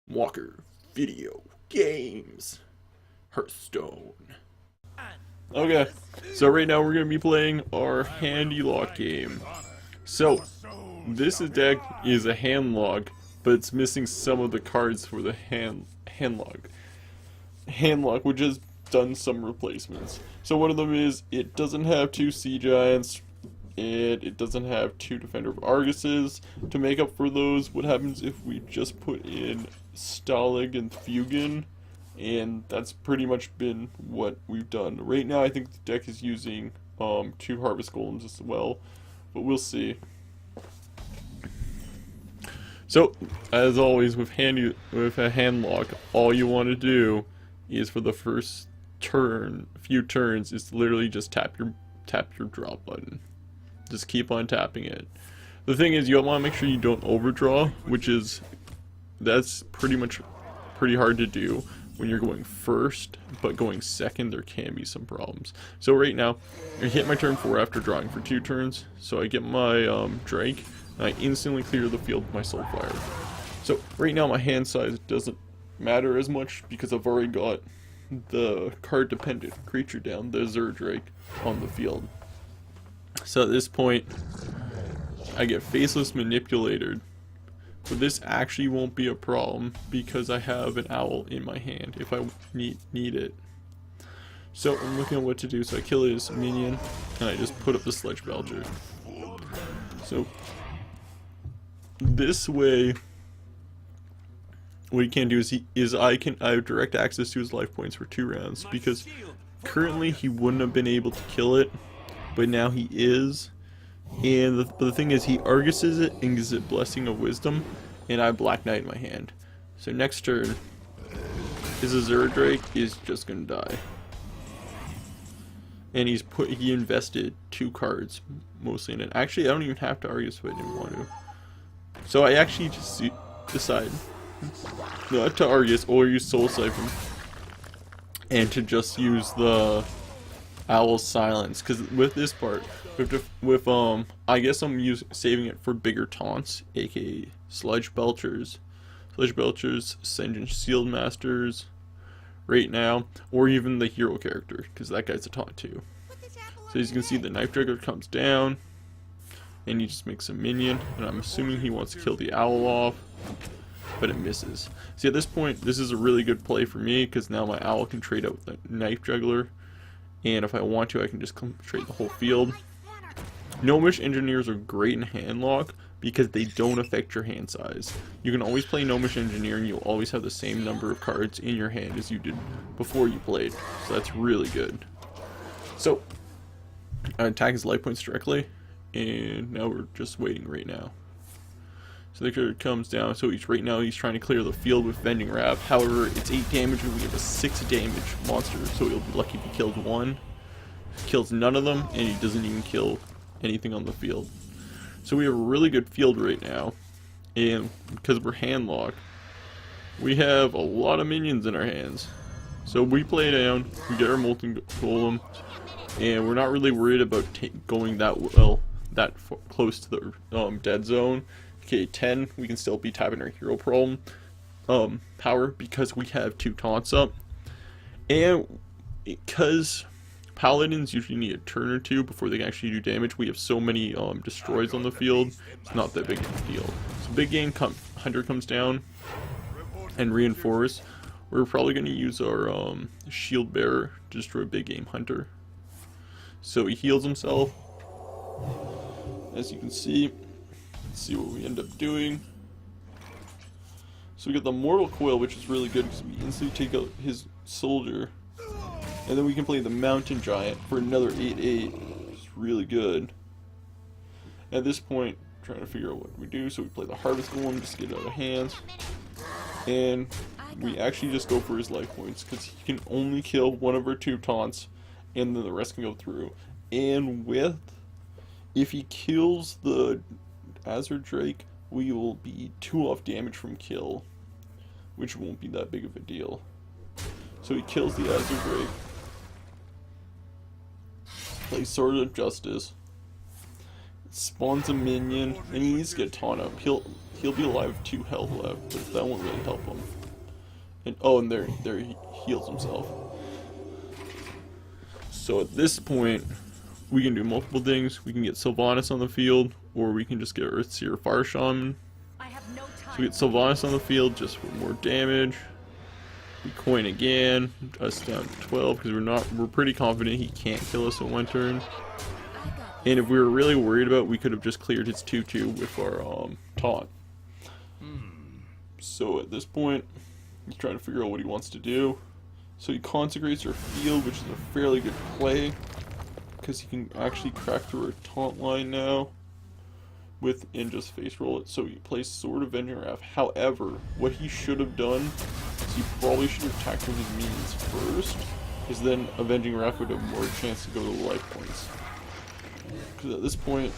Walker Video Games Hearthstone. Okay, so right now we're going to be playing our Handilock game. So, this deck is a Handlock, but it's missing some of the cards for the Handlock. Handlock, which has done some replacements. So one of them is, it doesn't have 2 Sea Giants, and it doesn't have 2 Defender of Arguses. To make up for those, what happens if we just put in Stalag and Fugan? And that's pretty much been what we've done. Right now I think the deck is using 2 Harvest Golems as well, but we'll see. So, as always with a Handlock, all you want to do is for the first few turns, is literally just tap your drop button. Just keep on tapping it. The thing is, you want to make sure you don't overdraw, that's pretty hard to do when you're going first, but going second there can be some problems. So right now, I hit my turn 4 after drawing for 2 turns, so I get my Drake, and I instantly clear the field with my Soulfire. So right now my hand size doesn't matter as much because I've already got the card dependent creature down, the Drake, on the field. So at this point, I get Faceless Manipulated. But this actually won't be a problem because I have an owl in my hand if I need it. So I'm looking at what to do. So I kill his minion and I just put up the Sledge Belcher. So this way, what he can do is I have direct access to his life points for 2 rounds, because currently he wouldn't have been able to kill it, but now he is. And the thing is, he Arguses it and gives it Blessing of Wisdom, and I have Black Knight in my hand. So next turn, his Azure Drake is just gonna die. And he invested 2 cards mostly in it. Actually, I don't even have to Argus if I didn't want to. So I actually just decide not to Argus or use Soul Siphon, and to just use the Owl's Silence, because with this part, I guess I'm saving it for bigger taunts, aka Sledge Belchers, Ascension Shield Masters, right now, or even the hero character, because that guy's a taunt too. So as you can see, the Knife Dragger comes down, and he just makes a minion, and I'm assuming he wants to kill the owl off, but it misses. See, at this point, this is a really good play for me, because now my owl can trade out with the Knife Juggler, and if I want to, I can just trade the whole field. Gnomish Engineers are great in Handlock because they don't affect your hand size. You can always play Gnomish Engineer and you'll always have the same number of cards in your hand as you did before you played. So that's really good. So, I attack his life points directly, and now we're just waiting right now. So the card comes down, so right now he's trying to clear the field with Vending Wrap. However, it's 8 damage and we have a 6 damage monster, so he'll be lucky if he kills 1. Kills none of them, and he doesn't even kill anything on the field. So we have a really good field right now, and because we're Handlock, we have a lot of minions in our hands. So we play down, we get our Molten Golem, and we're not really worried about going that close to the dead zone. Okay, 10, we can still be tapping our hero problem power because we have 2 taunts up, and because Paladins usually need a turn or 2 before they can actually do damage. We have so many destroys on the field, it's not that big of a deal. So big game, Hunter comes down and reinforce. We're probably going to use our Shield Bearer to destroy big game Hunter. So he heals himself, as you can see. Let's see what we end up doing. So we got the Mortal Coil, which is really good because we instantly take out his soldier. And then we can play the Mountain Giant for another 8/8, which is really good. At this point, trying to figure out what we do, so we play the Harvest Golem just to get it out of hands. And we actually just go for his life points, because he can only kill one of our 2 taunts, and then the rest can go through. And if he kills the Azure Drake, we will be 2 off damage from kill, which won't be that big of a deal. So he kills the Azure Drake. Plays Sword of Justice. Spawns a minion, and he needs to get taunt up. He'll be alive with 2 health left, but that won't really help him. And oh, and there he heals himself. So at this point, we can do multiple things. We can get Sylvanas on the field, or we can just get Earthseer Fire Shaman. So we get Sylvanas on the field just for more damage. We coin again, us down to 12 because we're pretty confident he can't kill us in one turn. And if we were really worried about it, we could have just cleared his 2/2 with our taunt. So at this point, he's trying to figure out what he wants to do. So he consecrates our field, which is a fairly good play because he can actually crack through our taunt line now and just face roll it. So he plays Sword Avenging Wrath. However, what he should have done is he probably should have attacked with his minions first, because then Avenging Wrath would have more chance to go to the life points. Because at this point,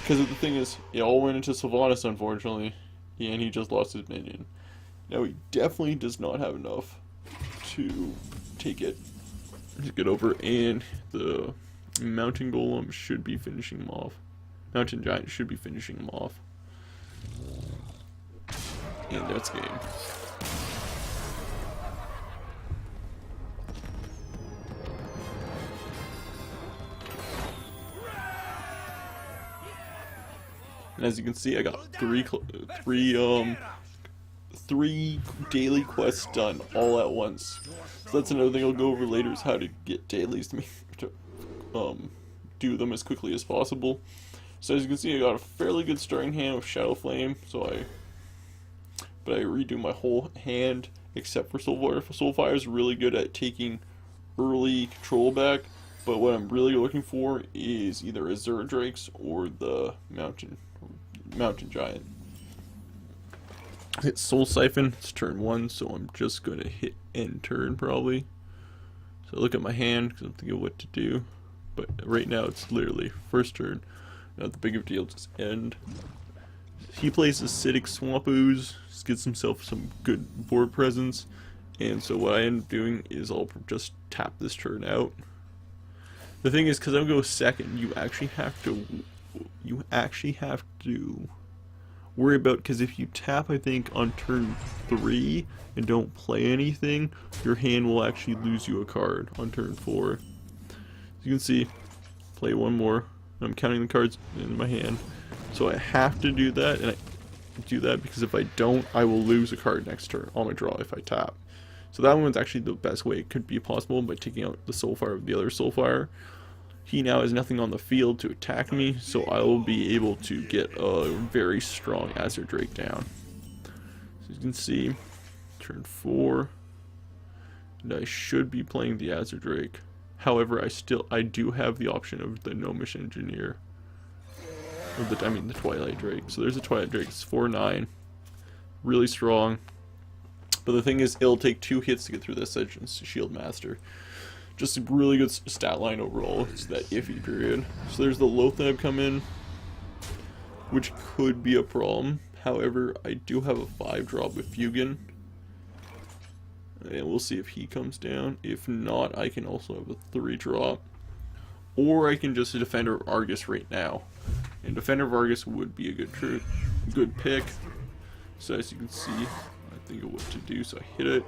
because the thing is, it all went into Sylvanas, unfortunately, and he just lost his minion. Now he definitely does not have enough to take it, to get over, and the Mountain Golem should be finishing him off. Mountain Giant should be finishing him off. And that's game. And as you can see, I got three daily quests done all at once. So that's another thing I'll go over later, is how to get dailies to do them as quickly as possible. So as you can see, I got a fairly good starting hand with Shadow Flame. But I redo my whole hand except for Soulfire. Soulfire is really good at taking early control back. But what I'm really looking for is either Azure Drakes or the Mountain Giant. Hit Soul Siphon, it's turn 1, so I'm just going to hit end turn probably. So look at my hand because I'm thinking what to do. But right now it's literally first turn. Not the big of a deal, just end. He plays Acidic Swamp Ooze, just gets himself some good board presence. And so what I end up doing is I'll just tap this turn out. The thing is, because I'm going second, you actually have to worry about, because if you tap, I think, on turn 3 and don't play anything, your hand will actually lose you a card on turn 4. As you can see, play one more. I'm counting the cards in my hand. So I have to do that, and I do that because if I don't, I will lose a card next turn on my draw if I tap. So that one's actually the best way it could be possible, by taking out the Soulfire of the other Soulfire. He now has nothing on the field to attack me, so I will be able to get a very strong Azure Drake down. So you can see, turn 4, and I should be playing the Azure Drake. However, I do have the option of the Gnomish Engineer. The Twilight Drake. So there's a Twilight Drake. It's 4/9. Really strong. But the thing is, it'll take 2 hits to get through this Shield Master. Just a really good stat line overall. It's that iffy period. So there's the Loatheb come in, which could be a problem. However, I do have a 5-drop with Fugan. And we'll see if he comes down. If not, I can also have a 3-drop. Or I can just Defender of Argus right now. And Defender of Argus would be a good pick. So as you can see, I think of what to do, so I hit it.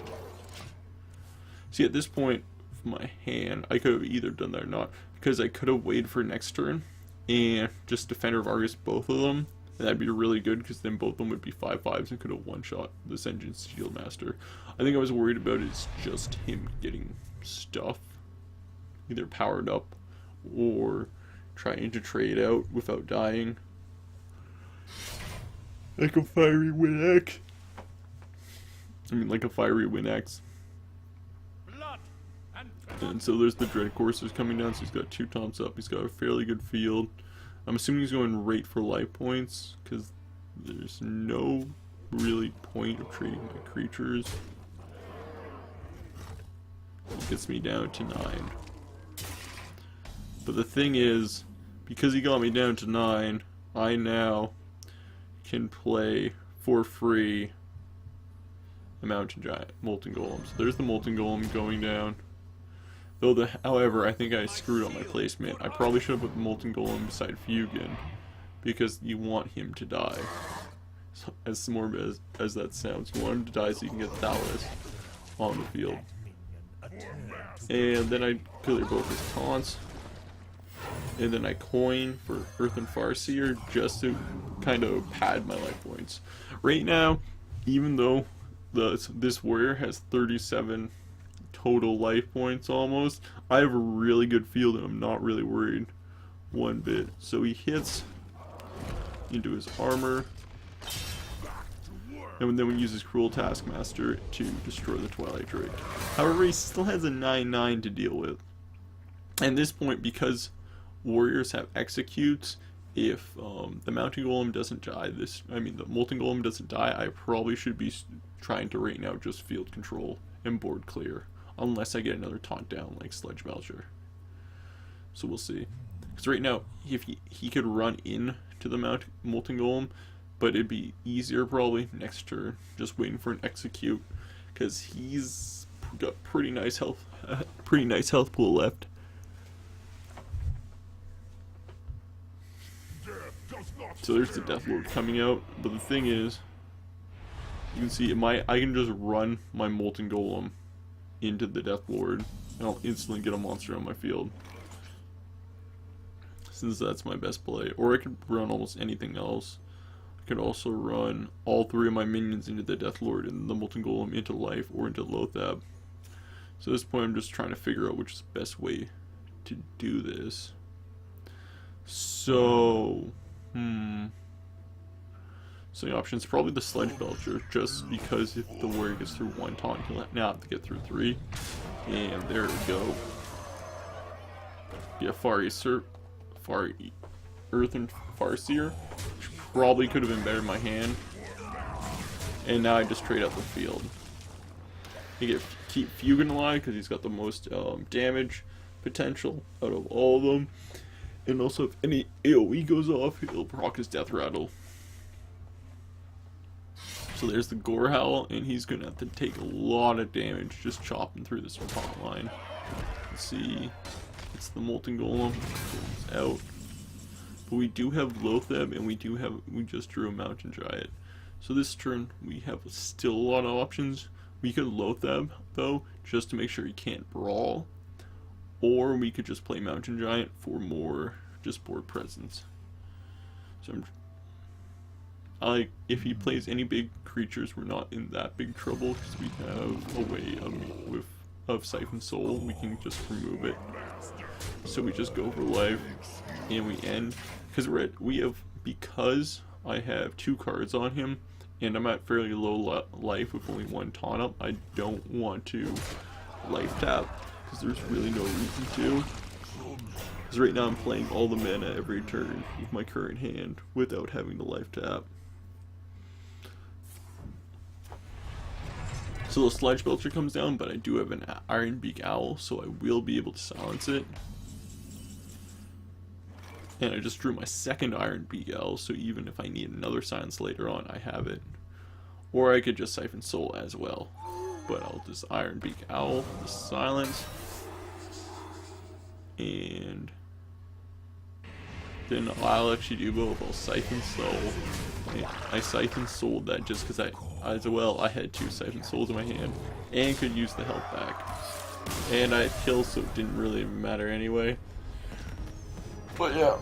See, at this point, with my hand, I could have either done that or not, because I could have waited for next turn and just Defender of Argus both of them. And that'd be really good, because then both of them would be 5/5s and could have one-shot this Engine's Shield Master. I think I was worried about is just him getting stuff either powered up or trying to trade out without dying. Like a Fiery Wind-Axe. Like a Fiery Wind-Axe. And so there's the Dread Coursers coming down, so he's got 2 tops up. He's got a fairly good field. I'm assuming he's going right for life points, because there's no really point of trading my creatures. It gets me down to 9. But the thing is, because he got me down to 9, I now can play for free the Mountain Giant, Molten Golem. So there's the Molten Golem going down. However, I think I screwed up my placement. I probably should have put the Molten Golem beside Fugan, because you want him to die. So, as morbid as that sounds, you want him to die so you can get Thalos. on the field. And then I clear both his taunts. And then I coin for Earthen Farseer just to kind of pad my life points. Right now, even though this warrior has 37 total life points almost, I have a really good field and I'm not really worried one bit. So he hits into his armor, and then we use his Cruel Taskmaster to destroy the Twilight Drake. However, he still has a 9/9 to deal with. At this point, because warriors have executes, if the Mountain Golem doesn't die, the Molten Golem doesn't die, I probably should be trying to right now just field control and board clear, unless I get another taunt down like Sledge Belcher. So we'll see. Because right now, if he could run in to the Molten Golem, but it'd be easier probably next turn, just waiting for an execute, because he's got pretty nice health pool left. So there's the Death Lord coming out, but the thing is, you can see I can just run my Molten Golem into the Death Lord, and I'll instantly get a monster on my field. Since that's my best play. Or I could run almost anything else. I could also run all 3 of my minions into the Death Lord and the Molten Golem into life or into Lothab. So at this point I'm just trying to figure out which is the best way to do this. So So the option is probably the Sledge Belcher, just because if the warrior gets through 1 taunt, he'll now have to get through 3. And there we go. Yeah, Earthen Farseer, which probably could have been better in my hand. And now I just trade out the field. You keep Fugan alive because he's got the most damage potential out of all of them. And also, if any AoE goes off, he'll proc his Death Rattle. So there's the Gore Howl, and he's gonna have to take a lot of damage just chopping through this front line. Let's see, it's the Molten Golem, it's out. But we do have Lothab, and we just drew a Mountain Giant. So this turn we have still a lot of options. We could Lothab though, just to make sure he can't brawl, or we could just play Mountain Giant for more just board presence. So if he plays any big creatures, we're not in that big trouble because we have a way of Siphon Soul. We can just remove it. So we just go for life, and we end because I have 2 cards on him, and I'm at fairly low life with only 1 taunt up. I don't want to life tap because there's really no reason to. Because right now I'm playing all the mana every turn with my current hand without having to life tap. So the Sledge Belcher comes down, but I do have an Iron Beak Owl, so I will be able to silence it. And I just drew my second Iron Beak Owl, so even if I need another silence later on, I have it. Or I could just Siphon Soul as well. But I'll just Iron Beak Owl, the silence. And then I'll actually do both. I'll Siphon Soul. I Siphon Souled that just because I had 2 Siphon Souls in my hand and could use the health back. And I had kills, so it didn't really matter anyway. But yeah.